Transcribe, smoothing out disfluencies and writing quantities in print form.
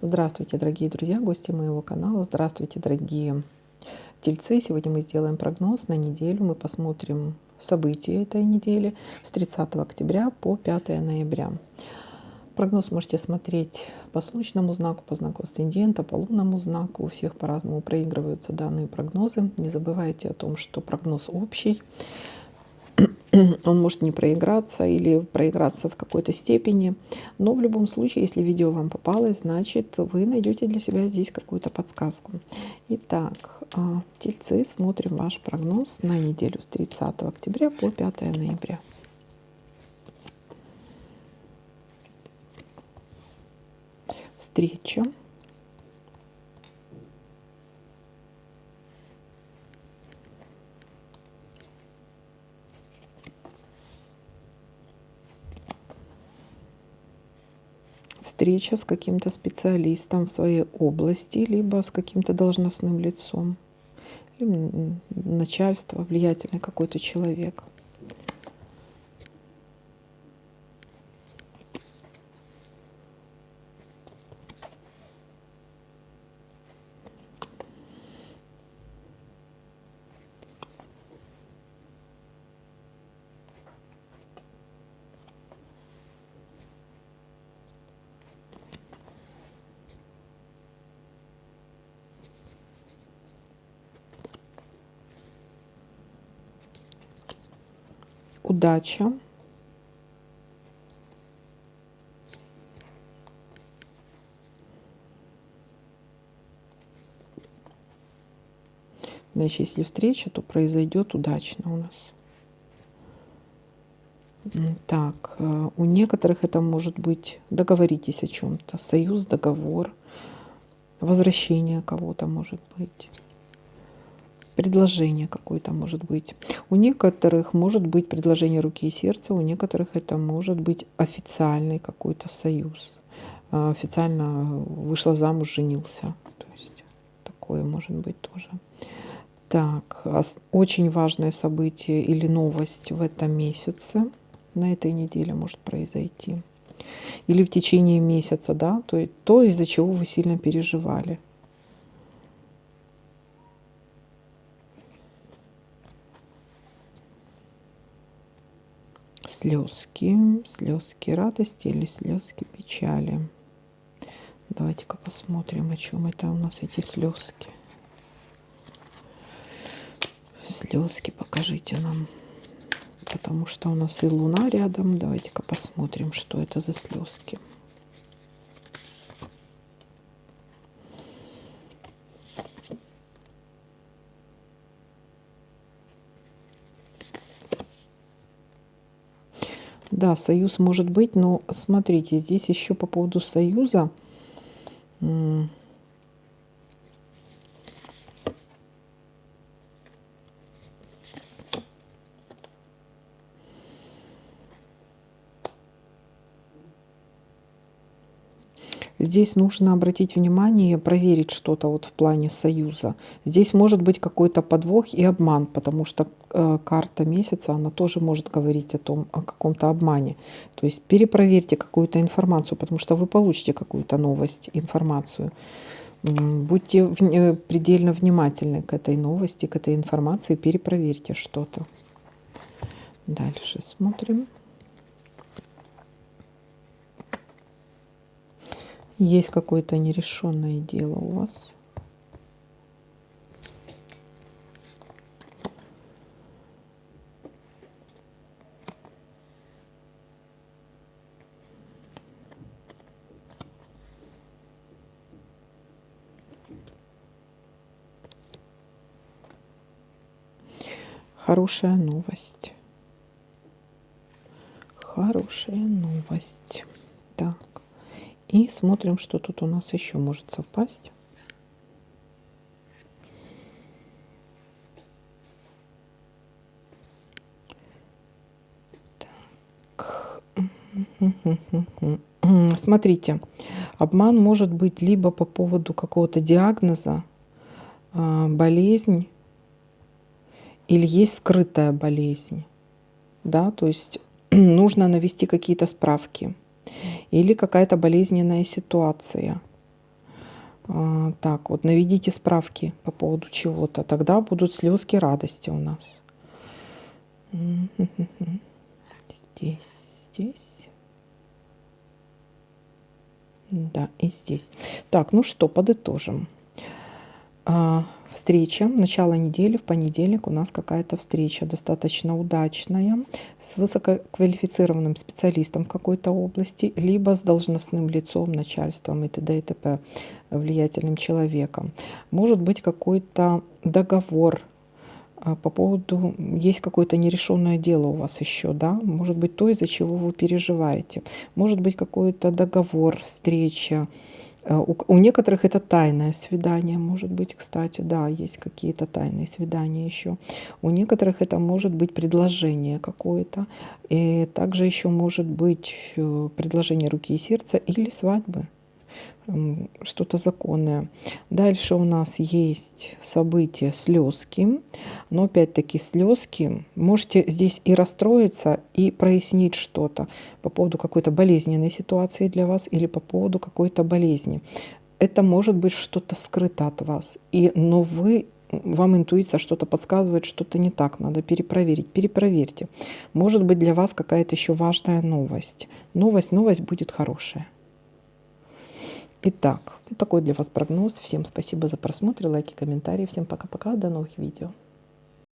Здравствуйте, дорогие друзья, гости моего канала. Здравствуйте, дорогие тельцы. Сегодня мы сделаем прогноз на неделю. Мы посмотрим события этой недели с 30 октября по 5 ноября. Прогноз можете смотреть по солнечному знаку, по знаку асцендента, по лунному знаку. У всех по-разному проигрываются данные прогнозы. Не забывайте о том, что прогноз общий. Он может не проиграться или проиграться в какой-то степени. Но в любом случае, если видео вам попалось, значит, вы найдете для себя здесь какую-то подсказку. Итак, тельцы, смотрим ваш прогноз на неделю с 30 октября по 5 ноября. Встреча. Встреча с каким-то специалистом в своей области, либо с каким-то должностным лицом, либо начальство, влиятельный какой-то человек. Удача. Значит, если встреча, то произойдет удачно у нас. Так, у некоторых это может быть договоритесь о чем-то, союз, договор, возвращение кого-то может быть, предложение какое-то может быть. У некоторых может быть предложение руки и сердца, у некоторых это может быть официальный какой-то союз. Официально вышла замуж, женился. То есть такое может быть тоже. Так, очень важное событие или новость в этом месяце, на этой неделе может произойти. Или в течение месяца, да, то из-за чего вы сильно переживали. Слезки радости или слезки печали. Давайте-ка посмотрим, о чем это у нас эти слезки. Слезки покажите нам, потому что у нас и луна рядом. Давайте-ка посмотрим, что это за слезки. Да, союз может быть, но смотрите, здесь еще по поводу союза. Здесь нужно обратить внимание, проверить что-то вот в плане союза. Здесь может быть какой-то подвох и обман, потому что карта месяца, она тоже может говорить о каком-то обмане. То есть перепроверьте какую-то информацию, потому что вы получите какую-то новость, информацию. Будьте предельно внимательны к этой новости, к этой информации, перепроверьте что-то. Дальше смотрим. Есть какое-то нерешенное дело у вас. Хорошая новость. Хорошая новость. Так. И смотрим, что тут у нас еще может совпасть. Так. Смотрите, обман может быть либо по поводу какого-то диагноза, болезнь, или есть скрытая болезнь. Да, то есть нужно навести какие-то справки. Или какая-то болезненная ситуация. Так, вот наведите справки по поводу чего-то. Тогда будут слезки радости у нас. Здесь. Да, и здесь. Так, ну что, подытожим. Встреча, начало недели, в понедельник у нас какая-то встреча достаточно удачная с высококвалифицированным специалистом в какой-то области, либо с должностным лицом, начальством и т.д. и т.п., влиятельным человеком. Может быть какой-то договор по поводу, есть какое-то нерешенное дело у вас еще, да, может быть то, из-за чего вы переживаете, может быть какой-то договор, встреча. У некоторых это тайное свидание, может быть, кстати, да, есть какие-то тайные свидания еще. У некоторых это может быть предложение какое-то, и также еще может быть предложение руки и сердца или свадьбы, что-то законное. Дальше у нас есть события слезки, но опять-таки слезки. Можете здесь и расстроиться, и прояснить что-то по поводу какой-то болезненной ситуации для вас или по поводу какой-то болезни. Это может быть что-то скрыто от вас, но вам интуиция что-то подсказывает, что-то не так, надо перепроверить. Перепроверьте. Может быть для вас какая-то еще важная новость. Новость будет хорошая. Итак, вот такой для вас прогноз. Всем спасибо за просмотр, лайки, комментарии. Всем пока-пока, до новых видео.